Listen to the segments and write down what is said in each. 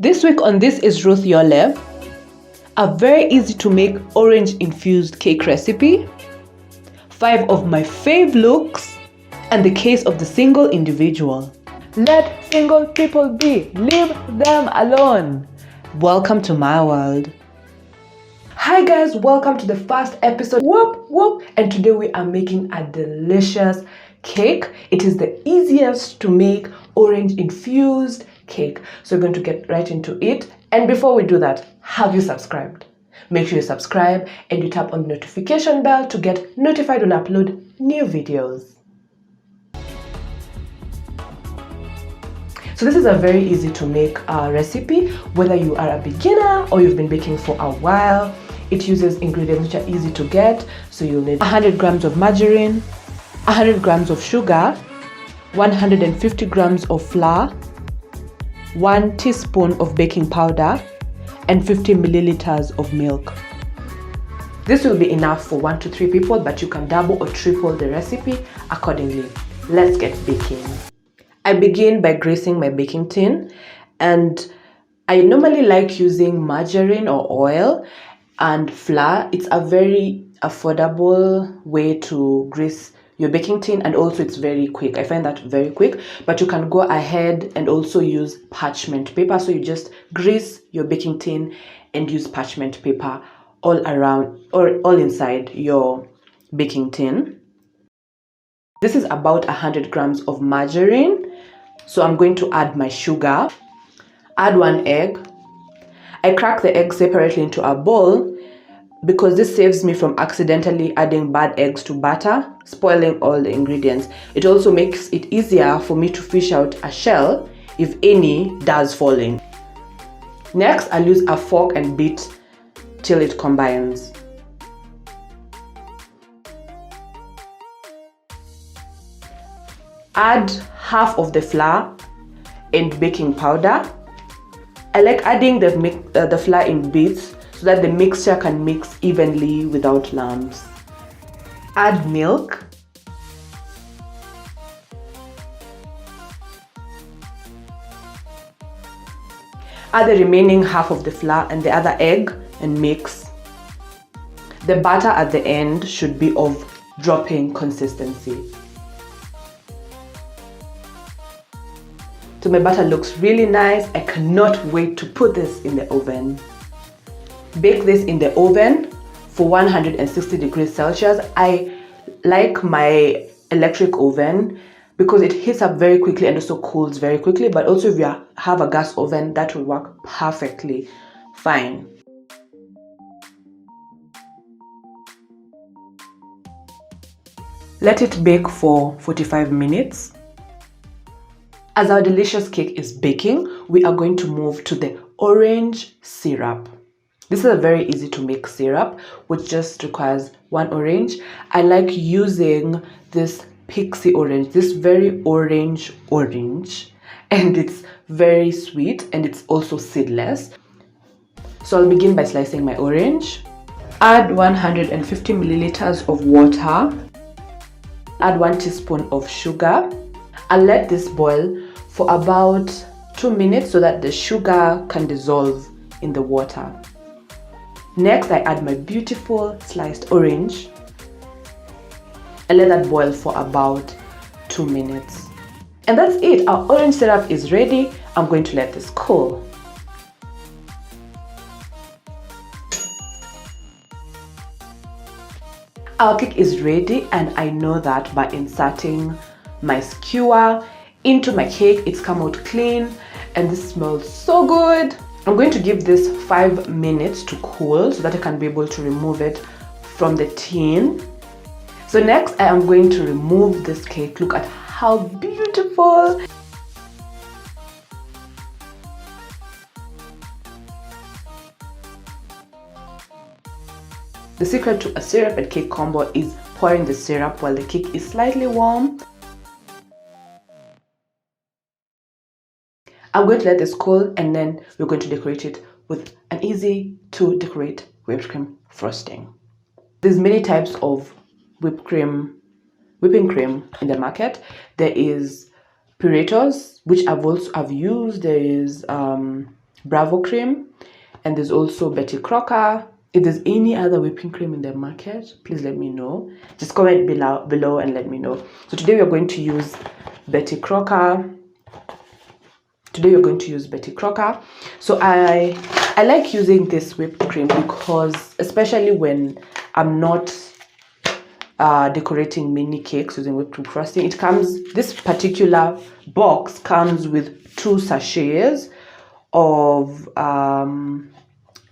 This week on This is Ruth Yole, a very easy to make orange infused cake recipe, 5 of my fave looks, and the case of the single individual. Let single people be, leave them alone. Welcome to my world. Hi guys, welcome to the first episode. Whoop whoop, and today we are making a delicious cake. It is the easiest to make orange infused cake. So we're going to get right into it. And before we do that, have you subscribed? Make sure you subscribe and you tap on the notification bell to get notified when I upload new videos. So this is a very easy to make recipe, whether you are a beginner or you've been baking for a while. It uses ingredients which are easy to get. So you'll need 100 grams of margarine, 100 grams of sugar, 150 grams of flour, 1 teaspoon of baking powder, and 50 milliliters of milk. This will be enough for 1 to 3 people, but you can double or triple the recipe accordingly. Let's get baking. I begin by greasing my baking tin, and I normally like using margarine or oil and flour. It's a very affordable way to grease your baking tin, and also it's very quick. I find that very quick, but you can go ahead and also use parchment paper. So you just grease your baking tin and use parchment paper all around or all inside your baking tin. This is about 100 grams of margarine. So I'm going to add my sugar, add 1 egg. I crack the egg separately into a bowl because this saves me from accidentally adding bad eggs to batter, spoiling all the ingredients. It also makes it easier for me to fish out a shell if any does fall in. Next, I'll use a fork and beat till it combines. Add half of the flour and baking powder. I like adding the flour in bits so that the mixture can mix evenly without lumps. Add milk. Add the remaining half of the flour and the other egg and mix. The batter at the end should be of dropping consistency. So my batter looks really nice. I cannot wait to put this in the oven. Bake this in the oven for 160 degrees Celsius. I like my electric oven because it heats up very quickly and also cools very quickly, but also if you have a gas oven, that will work perfectly fine. Let it bake for 45 minutes. As our delicious cake is baking, we are going to move to the orange syrup. This is a very easy to make syrup, which just requires 1 orange. I like using this pixie orange, this very orange, and it's very sweet and it's also seedless. So I'll begin by slicing my orange. Add 150 milliliters of water. Add 1 teaspoon of sugar. I'll let this boil for about 2 minutes so that the sugar can dissolve in the water. Next, I add my beautiful sliced orange and let that boil for about 2 minutes. And that's it. Our orange syrup is ready. I'm going to let this cool. Our cake is ready, and I know that by inserting my skewer into my cake, it's come out clean and this smells so good. I'm going to give this 5 minutes to cool so that I can be able to remove it from the tin. So next I am going to remove this cake. Look at how beautiful. The secret to a syrup and cake combo is pouring the syrup while the cake is slightly warm. I'm going to let this cool, and then we're going to decorate it with an easy to decorate whipped cream frosting. There's many types of whipping cream in the market. There is Puretos, which I've used. There is Bravo cream, and there's also Betty Crocker. If there's any other whipping cream in the market, please let me know. Just comment below and let me know. So today we're going to use Betty Crocker. So I like using this whipped cream because, especially when I'm not decorating mini cakes using whipped cream frosting, this particular box comes with 2 sachets of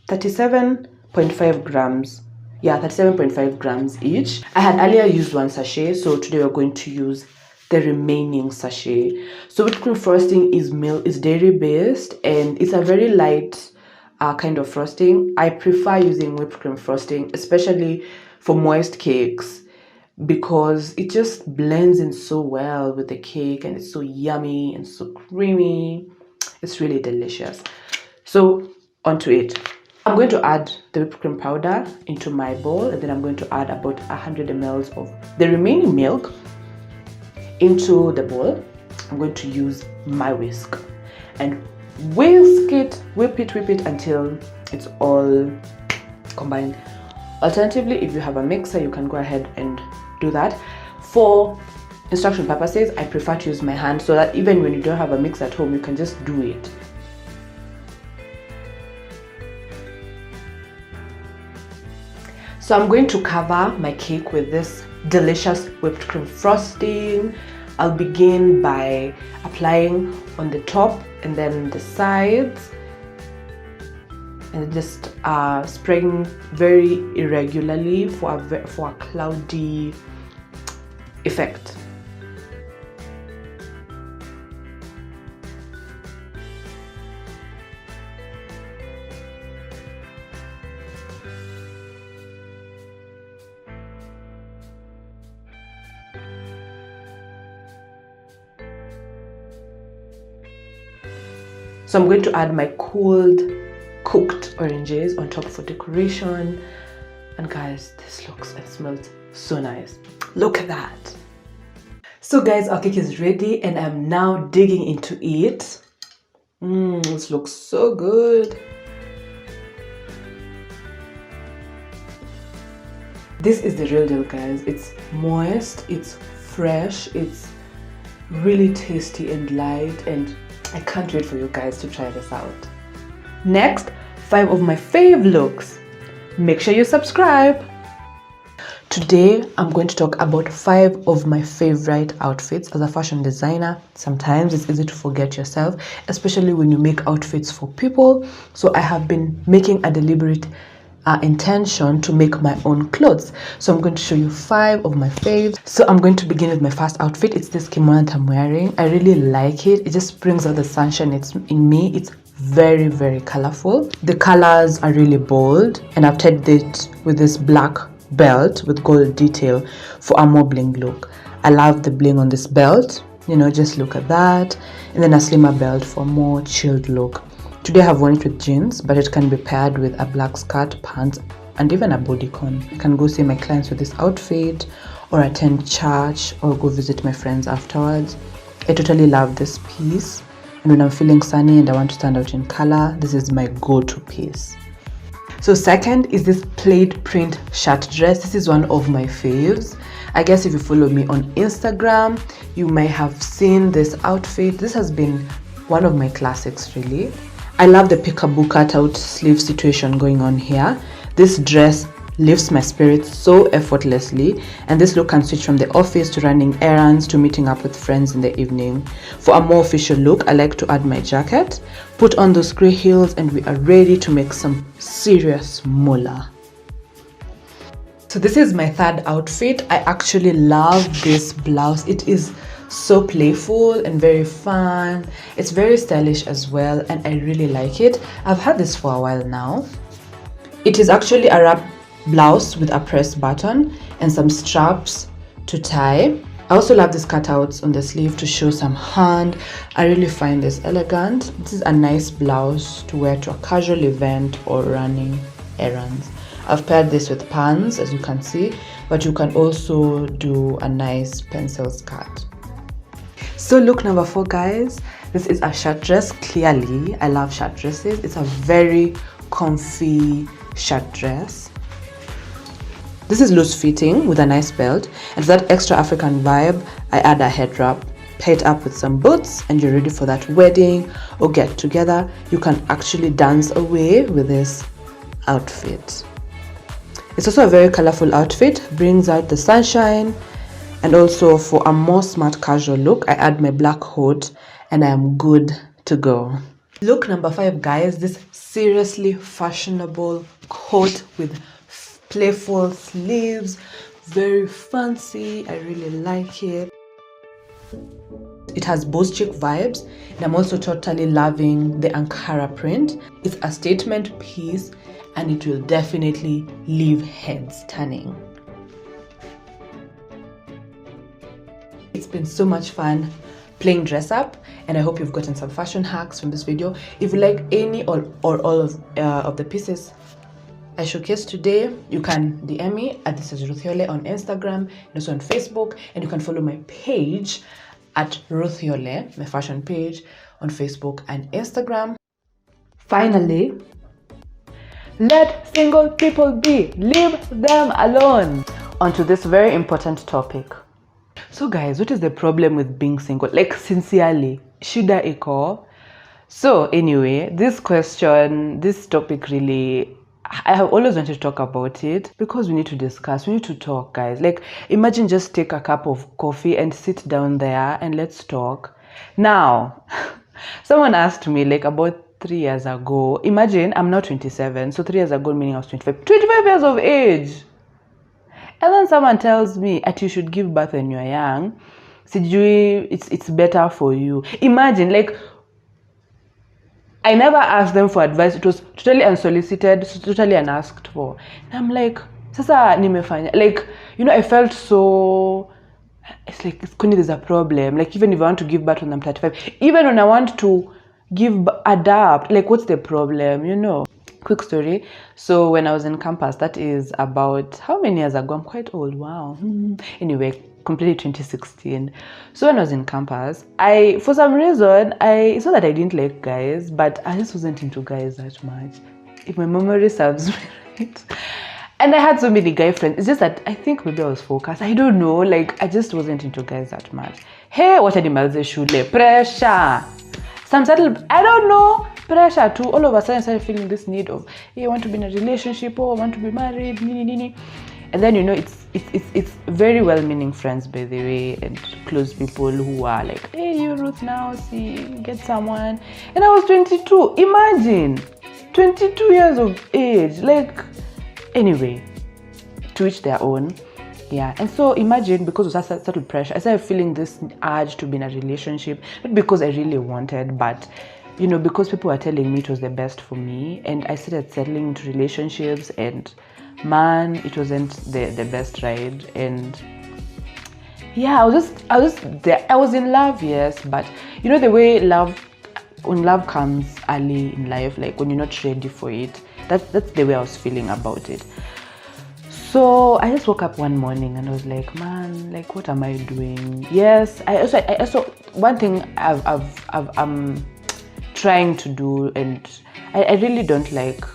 37.5 grams. Yeah, 37.5 grams each. I had earlier used 1 sachet, so today we're going to use the remaining sachet. So whipped cream frosting is dairy based, and it's a very light kind of frosting. I prefer using whipped cream frosting, especially for moist cakes, because it just blends in so well with the cake, and it's so yummy and so creamy. It's really delicious. So onto it. I'm going to add the whipped cream powder into my bowl, and then I'm going to add about 100 ml of the remaining milk into the bowl. I'm going to use my whisk and whip it until it's all combined. Alternatively, if you have a mixer, you can go ahead and do that. For instruction purposes, I prefer to use my hand, so that even when you don't have a mixer at home, you can just do it. So I'm going to cover my cake with this delicious whipped cream frosting. I'll begin by applying on the top and then the sides, and just spraying very irregularly for a cloudy effect. So I'm going to add my cooked oranges on top for decoration. And guys, this looks and smells so nice. Look at that. So guys, our cake is ready, and I'm now digging into it. This looks so good. This is the real deal, guys. It's moist, it's fresh, it's really tasty and light, and I can't wait for you guys to try this out. Next, 5 of my fave looks. Make sure you subscribe. Today, I'm going to talk about 5 of my favorite outfits. As a fashion designer, sometimes it's easy to forget yourself, especially when you make outfits for people. So I have been making a deliberate intention to make my own clothes. So I'm going to show you 5 of my faves. So I'm going to begin with my first outfit. It's this kimono that I'm wearing. I really like it. It just brings out the sunshine in me. It's very, very colorful. The colors are really bold, and I've tied it with this black belt with gold detail for a more bling look. I love the bling on this belt. Just look at that. And then a slimmer belt for a more chilled look. Today I have worn it with jeans, but it can be paired with a black skirt, pants, and even a bodycon. I can go see my clients with this outfit, or attend church, or go visit my friends afterwards. I totally love this piece, and when I'm feeling sunny and I want to stand out in color, this is my go-to piece. So second is this plaid print shirt dress. This is one of my faves. I guess if you follow me on Instagram, you might have seen this outfit. This has been one of my classics, really. I love the peekaboo cutout sleeve situation going on here. This dress lifts my spirits so effortlessly, and this look can switch from the office to running errands to meeting up with friends in the evening. For a more official look, I like to add my jacket, put on those grey heels, and we are ready to make some serious moolah. So this is my third outfit. I actually love this blouse. It is so playful and very fun. It's very stylish as well, and I really like it. I've had this for a while now. It is actually a wrap blouse with a press button and some straps to tie. I also love these cutouts on the sleeve to show some hand. I really find this elegant. This is a nice blouse to wear to a casual event or running errands. I've paired this with pants, as you can see, but you can also do a nice pencil skirt. So look number 4, guys. This is a shirt dress. Clearly, I love shirt dresses. It's a very comfy shirt dress. This is loose fitting with a nice belt, and for that extra African vibe, I add a head wrap. Pair it up with some boots and you're ready for that wedding or get together. You can actually dance away with this outfit. It's also a very colorful outfit, brings out the sunshine, and also for a more smart casual look, I add my black coat and I am good to go. Look number 5, guys, this seriously fashionable coat with playful sleeves, very fancy. I really like it. It has boss chick vibes, and I'm also totally loving the Ankara print. It's a statement piece and it will definitely leave heads turning. It's been so much fun playing dress up, and I hope you've gotten some fashion hacks from this video. If you like any or all of the pieces I showcased today, you can DM me at this is Ruth Yole on Instagram and also on Facebook, and you can follow my page at Ruth Yole, my fashion page on Facebook and Instagram. Finally, let single people be. Leave them alone. Onto this very important topic. So guys, what is the problem with being single? Like, sincerely, shida iko? So anyway, this topic really, I have always wanted to talk about it because we need to discuss, we need to talk, guys. Like, imagine just take a cup of coffee and sit down there and let's talk. Now, someone asked me like about 3 years ago, imagine I'm now 27, so 3 years ago meaning I was 25 years of age. And then someone tells me that you should give birth when you're young. It's better for you. Imagine, like, I never asked them for advice. It was totally unsolicited, totally unasked for. And I'm like, sasa nimefanya. Like, you know, I felt so, it's like, there's a problem. Like, even if I want to give birth when I'm 35, even when I want to adapt, like, what's the problem, you know? Quick story. So when I was in campus, that is about how many years ago? I'm quite old. Wow. Anyway, completely 2016. So when I was in campus, for some reason, it's not that I didn't like guys, but I just wasn't into guys that much, if my memory serves me right. And I had so many guy friends. It's just that I think maybe I was focused. I don't know. Like, I just wasn't into guys that much. Hey, what animals shule? Pressure. Some subtle, I don't know, pressure too. All of a sudden I started feeling this need of, hey, I want to be in a relationship, or I want to be married, and then, you know, it's very well-meaning friends, by the way, and close people who are like, hey, you Ruth, now see, get someone. And I was 22. Imagine 22 years of age. Like, anyway, to each their own. Yeah, and so imagine, because of that subtle pressure, I started feeling this urge to be in a relationship, not because I really wanted, but, you know, because people were telling me it was the best for me, and I started settling into relationships, and man, it wasn't the best ride. And yeah, I was there. I was in love, yes, but you know the way when love comes early in life, like when you're not ready for it, that's the way I was feeling about it. So I just woke up one morning and I was like, man, like, what am I doing? Yes, I also one thing I'm trying to do, and I really don't like,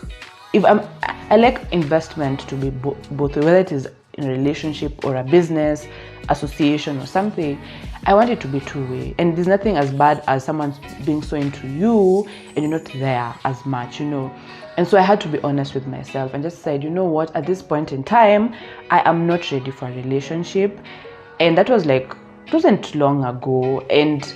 I like investment to be both, whether it is in a relationship or a business, association or something. I want it to be two-way, and there's nothing as bad as someone being so into you and you're not there as much, you know. And so I had to be honest with myself and just said, you know what, at this point in time, I am not ready for a relationship. And that was like, it wasn't long ago. And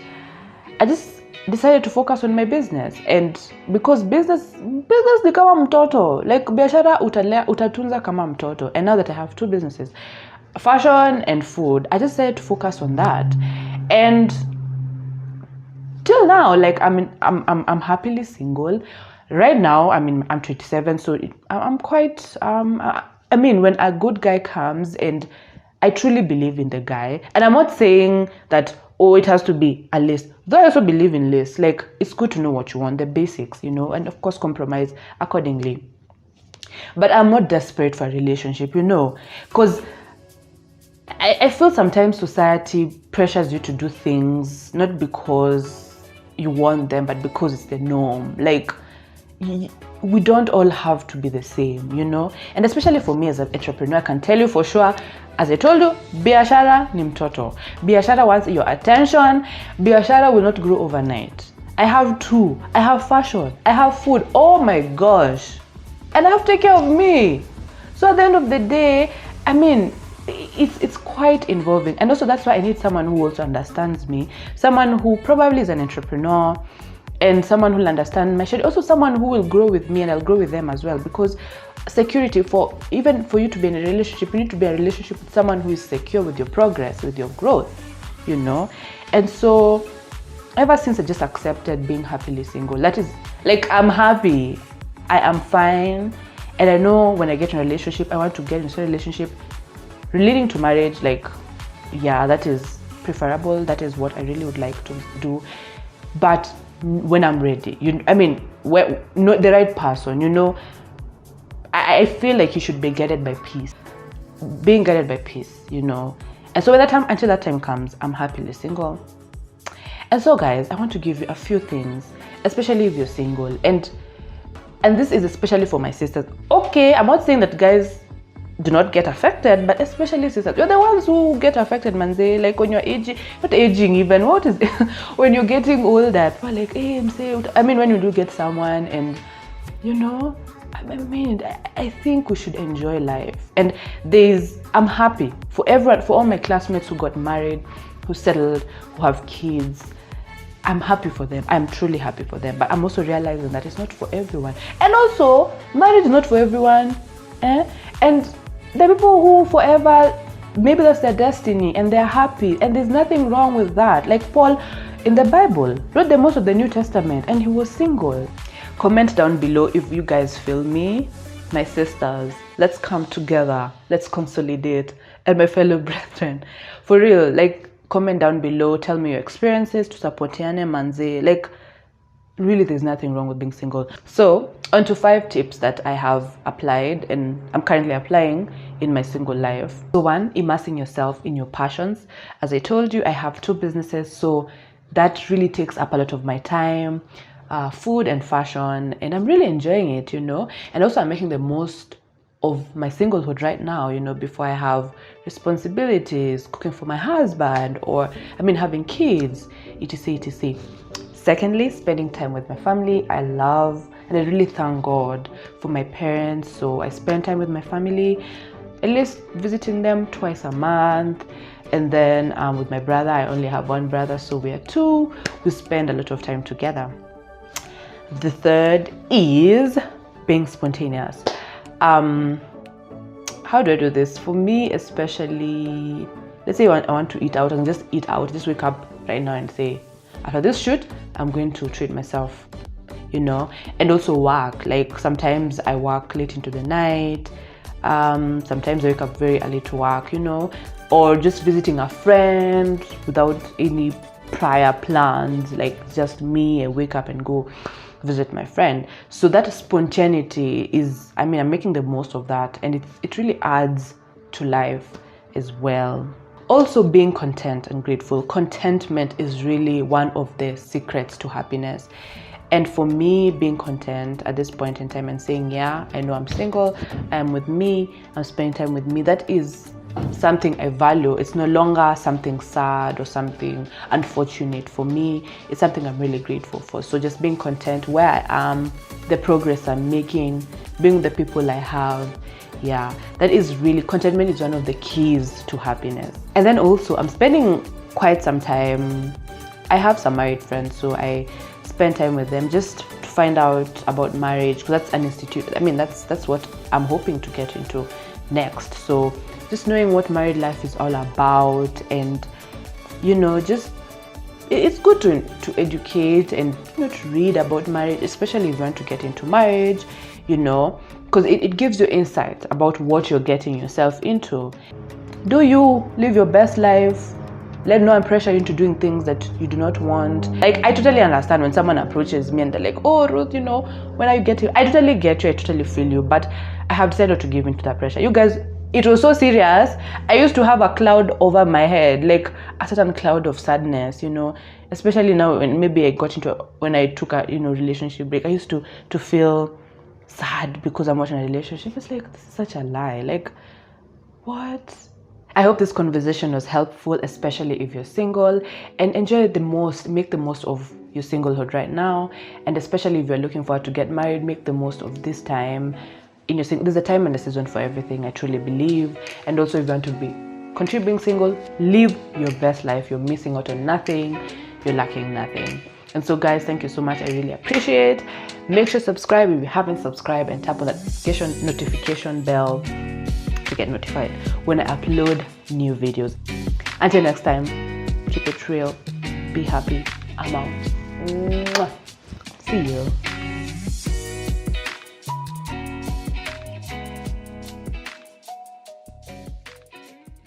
I just decided to focus on my business. And because business ni kama mtoto, like biashara utatunza kama mtoto. And now that I have two businesses, fashion and food, I just decided to focus on that. And till now, like, I'm happily single. Right now, I'm 27, so I'm quite, I mean, when a good guy comes, and I truly believe in the guy, and I'm not saying that, oh, it has to be a list, though I also believe in lists. Like, it's good to know what you want, the basics, you know, and of course compromise accordingly. But I'm not desperate for a relationship, you know, because I feel sometimes society pressures you to do things not because you want them, but because it's the norm. Like, we don't all have to be the same, you know. And especially for me as an entrepreneur, I can tell you for sure, as I told you, biashara ni mtoto. Biashara wants your attention. Biashara will not grow overnight. I have two. I have fashion. I have food. Oh my gosh. And I have to take care of me. So at the end of the day, I mean, it's quite involving. And also that's why I need someone who also understands me. Someone who probably is an entrepreneur, and someone who will understand my schedule. Also someone who will grow with me and I'll grow with them as well. Because security, even for you to be in a relationship, you need to be in a relationship with someone who is secure with your progress, with your growth, you know. And so ever since I just accepted being happily single, that is, like, I'm happy, I am fine, and I know when I get in a relationship, I want to get into a relationship relating to marriage. Like, yeah, that is preferable. That is what I really would like to do. But when I'm ready, no, the right person, you know, I feel like you should be guided by peace, being guided by peace, you know. And so until that time comes, I'm happily single. And so guys, I want to give you a few things, especially if you're single, and this is especially for my sisters. Okay, I'm not saying that guys do not get affected, but especially sisters, you're the ones who get affected, manze. Like when you're aging, not aging even, what is when you're getting older, we're like, hey, when you do get someone, and you know, I think we should enjoy life. And I'm happy for everyone, for all my classmates who got married, who settled, who have kids. I'm happy for them. I'm truly happy for them. But I'm also realizing that it's not for everyone. And also, marriage is not for everyone. And the people who forever, maybe that's their destiny and they're happy. And there's nothing wrong with that. Like Paul in the Bible wrote the most of the New Testament and he was single. Comment down below if you guys feel me. My sisters, let's come together. Let's consolidate. And my fellow brethren, for real, like, comment down below, tell me your experiences, to supportiane manze. Like, really, there's nothing wrong with being single. So on to 5 tips that I have applied and I'm currently applying in my single life. So 1, immersing yourself in your passions. As I told you, I have 2 businesses, so that really takes up a lot of my time, food and fashion, and I'm really enjoying it, you know. And also I'm making the most of my singlehood right now, you know, before I have responsibilities, cooking for my husband, or having kids, etc, etc. Secondly, spending time with my family. I love and I really thank God for my parents, so I spend time with my family, at least visiting them twice a month. And then with my brother, I only have 1 brother, so we are 2. We spend a lot of time together. The third is being spontaneous. How do I do this? For me, especially, let's say I want to eat out, and just eat out, just wake up right now and say, after this shoot, I'm going to treat myself, you know. And also work, like sometimes I work late into the night, sometimes I wake up very early to work, you know, or just visiting a friend without any prior plans, like just me, I wake up and go visit my friend. So that spontaneity is, I'm making the most of that, and it really adds to life as well. Also, being content and grateful. Contentment is really one of the secrets to happiness. And for me, being content at this point in time and saying, yeah, I know I'm single, I'm with me, I'm spending time with me, that is something I value. It's no longer something sad or something unfortunate. For me, it's something I'm really grateful for. So just being content where I am, the progress I'm making, being the people I have, yeah, that is really, contentment is one of the keys to happiness. And then also, I'm spending quite some time, I have some married friends, so I spend time with them just to find out about marriage, because that's an institute. That's what I'm hoping to get into next. So just knowing what married life is all about, and you know, just it's good to educate and, you know, to read about marriage, especially if you want to get into marriage, you know, because it gives you insight about what you're getting yourself into. Do you live your best life? Let no one pressure you into doing things that you do not want. Like, I totally understand when someone approaches me and they're like, oh, Ruth, you know, when are you getting? I totally get you, I totally feel you, but I have decided not to give into that pressure. You guys, it was so serious. I used to have a cloud over my head, like a certain cloud of sadness, you know, especially now when maybe I got into when I took a relationship break. I used to feel sad because I'm not in a relationship. It's like, this is such a lie. Like, what? I hope this conversation was helpful, especially if you're single, and enjoy it the most. Make the most of your singlehood right now, and especially if you're looking forward to get married, make the most of this time. There's a time and a season for everything, I truly believe. And also, if you want to continue being single, live your best life. You're missing out on nothing, you're lacking nothing. And so guys, thank you so much. I really appreciate it. Make sure to subscribe if you haven't subscribed, and tap on that notification bell to get notified when I upload new videos. Until next time, keep it real, be happy. I'm out. Mwah. See you.